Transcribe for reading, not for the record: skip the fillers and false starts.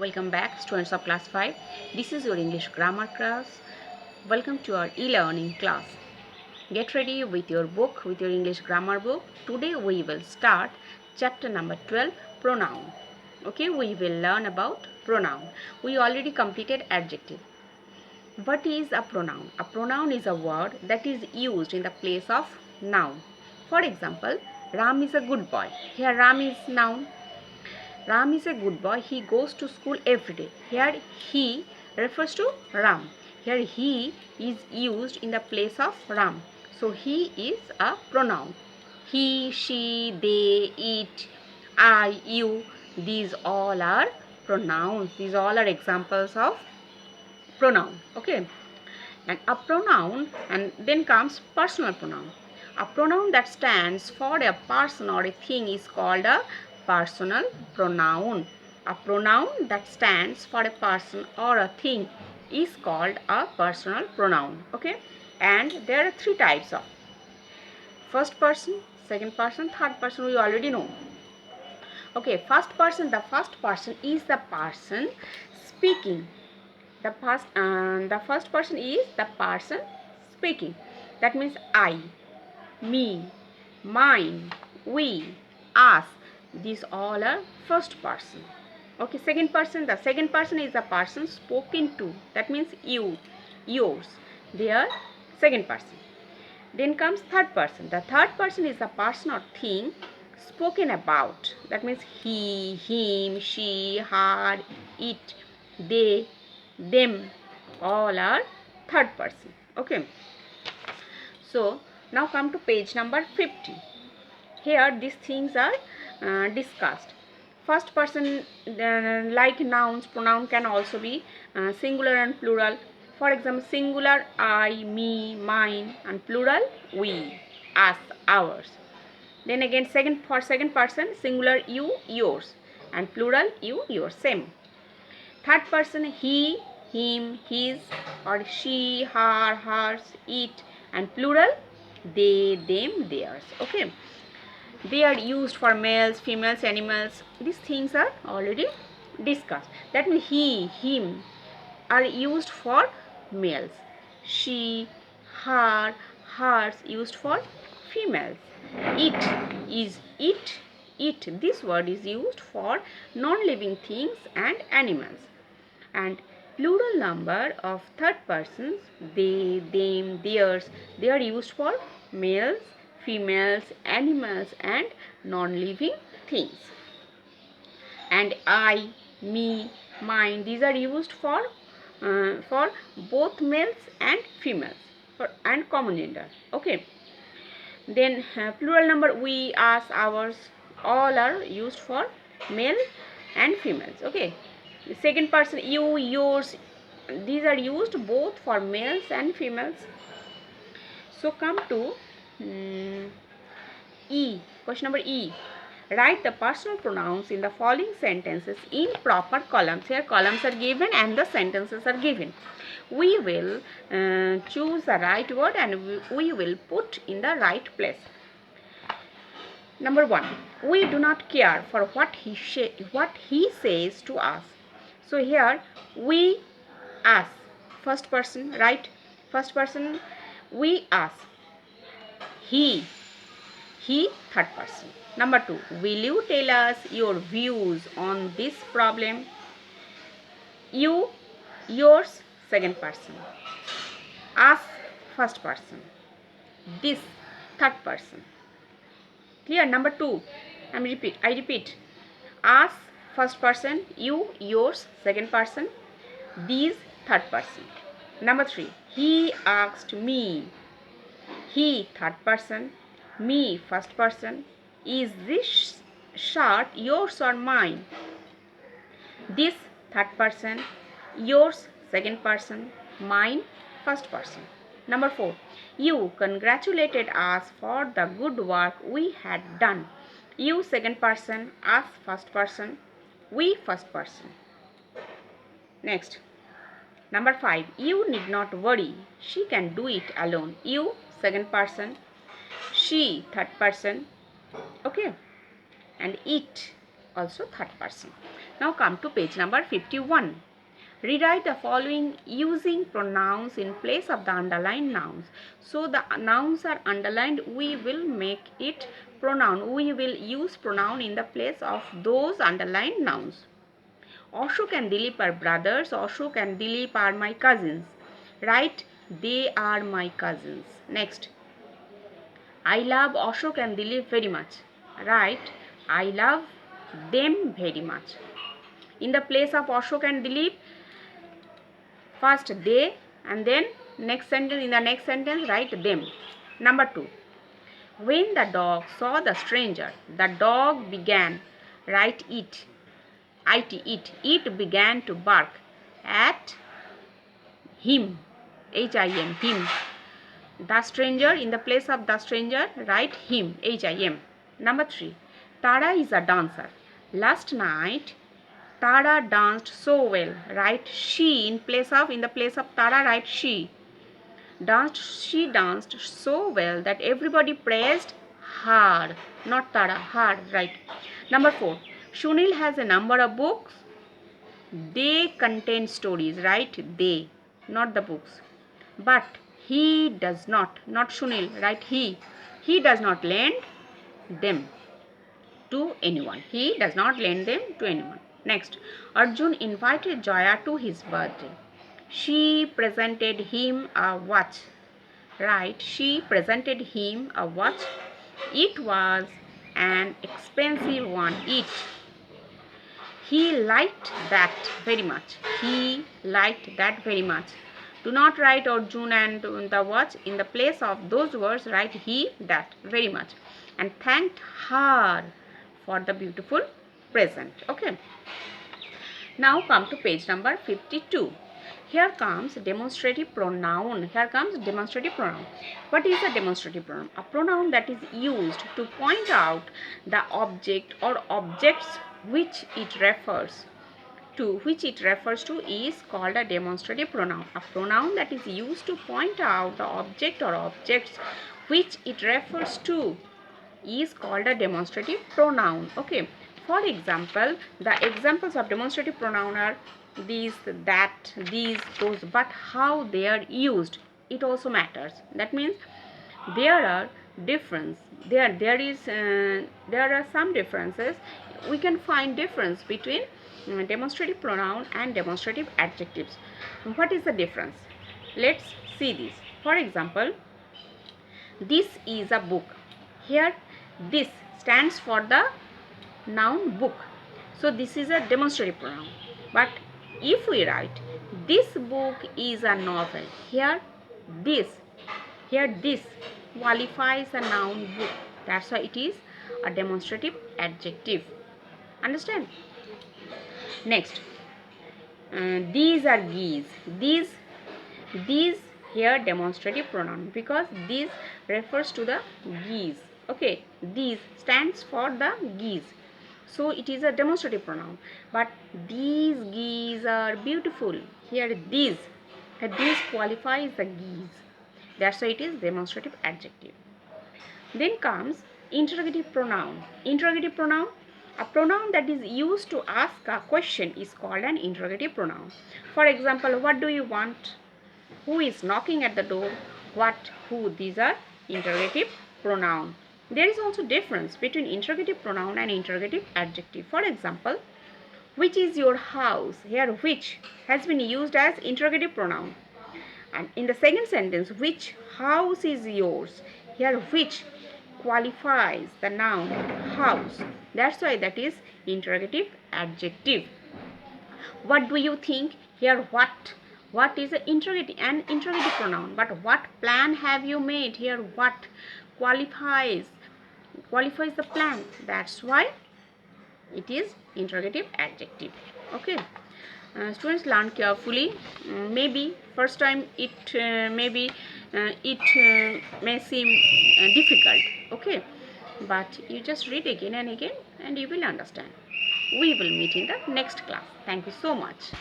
Welcome back, students of class 5. This is your English grammar class. Welcome to our e-learning class. Get ready with your book, with your English grammar book. Today we will start chapter number 12, pronoun. Okay, we will learn about pronoun. We already completed adjective. What is a pronoun? A pronoun is a word that is used in the place of noun. For example, Ram is a good boy. Here Ram is noun. Ram is a good boy. He goes to school every day. Here he refers to Ram. Here he is used in the place of Ram. So he is a pronoun. He, she, they, it, I, you. These all are pronouns. These all are examples of pronoun. Okay. And a pronoun, and then comes personal pronoun. A pronoun that stands for a person or a thing is called a personal pronoun. A pronoun that stands for a person or a thing is called a personal pronoun. Okay, and there are three types of first person, second person, third person. We already know. Okay, first person. The first person is the person speaking. The first person is the person speaking. That means I, me, mine, we, us. These all are first person. Okay, second person. The second person is the person spoken to. That means you, yours. They are second person. Then comes third person. The third person is the person or thing spoken about. That means he, him, she, her, it, they, them. All are third person. Okay. So now come to page number 50. Here these things are discussed. First person, like nouns, pronoun can also be singular and plural. For example, singular I, me, mine, and plural we, us, ours. Then again, for second person, singular you, yours, and plural you, yours. Same. Third person, he, him, his, or she, her, hers, it, and plural they, them, theirs. Okay. They are used for males, females, animals. These things are already discussed. That means he, him are used for males. She, her, hers used for females. It. This word is used for non-living things and animals. And plural number of third persons, they, them, theirs, they are used for males, females, animals, and non-living things. And I, me, mine, these are used for both males and females and common gender. Okay. Then plural number we, us, ours, all are used for male and females. Okay. The second person you, yours, these are used both for males and females. So come to E. Question number E. Write the personal pronouns in the following sentences in proper columns. Here columns are given and the sentences are given. We will choose the right word and we will put in the right place. Number 1. We do not care for what he says to us. So here we, us, first person, right? First person, we, us. He, third person. Number 2. Will you tell us your views on this problem? You, yours, second person. Us, first person. This, third person. Clear? Number 2. I repeat. Us, first person. You, yours, second person. These, third person. Number 3. He asked me. He, third person. Me, first person. Is this shirt yours or mine? This, third person. Yours, second person. Mine, first person. Number 4. You congratulated us for the good work we had done. You, second person. Us, first person. We, first person. Next. Number 5. You need not worry. She can do it alone. You, second person. She, third person. Okay. And it, also third person. Now come to page number 51. Rewrite the following using pronouns in place of the underlined nouns. So the nouns are underlined, we will make it pronoun. We will use pronoun in the place of those underlined nouns. Ashok and Dilip are brothers. Ashok and Dilip are my cousins. Write, they are my cousins. Next, I love Ashok and Dilip very much. Write, I love them very much. In the place of Ashok and Dilip, first they, and then next sentence, in the next sentence write them. Number 2. When the dog saw the stranger, the dog began, write it, it began to bark at him, H-I-M, him. The stranger, in the place of the stranger write him, H-I-M. Number 3. Tara is a dancer. Last night Tara danced so well. Write she, in the place of Tara write she. She danced so well that everybody praised her. Not Tara, her, right. Number 4. Sunil has a number of books. They contain stories, right? They, not the books. But he does not Sunil, right? He does not lend them to anyone. He does not lend them to anyone. Next, Arjun invited Jaya to his birthday. She presented him a watch. Right, she presented him a watch. It was an expensive one. He liked that very much. He liked that very much. Do not write Arjun and the watch. In the place of those words, write he, that, very much. And thanked her for the beautiful present. Okay. Now come to page number 52. Here comes demonstrative pronoun. What is a demonstrative pronoun? A pronoun that is used to point out the object or objects which it refers to is called a demonstrative pronoun. A pronoun that is used to point out the object or objects which it refers to is called a demonstrative pronoun. Okay. For example, the examples of demonstrative pronoun are these, that, these, those, but how they are used, it also matters. That means there are some differences. We can find difference between demonstrative pronoun and demonstrative adjectives. What is the difference? Let's see this. For example, this is a book. Here, this stands for the noun book. So this is a demonstrative pronoun. But if we write, this book is a novel, here this qualifies a noun book. That's why it is a demonstrative adjective. Understand? Next, these are geese. These here demonstrative pronoun, because these refers to the geese. Okay, these stands for the geese. So it is a demonstrative pronoun. But these geese are beautiful. Here these qualifies the geese. That's why it is demonstrative adjective. Then comes interrogative pronoun. Interrogative pronoun, a pronoun that is used to ask a question, is called an interrogative pronoun. For example, what do you want? Who is knocking at the door? What, who? These are interrogative pronoun. There is also difference between interrogative pronoun and interrogative adjective. For example, which is your house? Here which has been used as interrogative pronoun. And in the second sentence, which house is yours? Here which qualifies the noun house. That's why that is interrogative adjective. What do you think? Here what is an interrogative pronoun. But what plan have you made? Here what qualifies the plan. That's why it is interrogative adjective. Okay. Students, learn carefully. Maybe first time it may seem difficult. Okay, but you just read again and again and you will understand. We will meet in the next class. Thank you so much.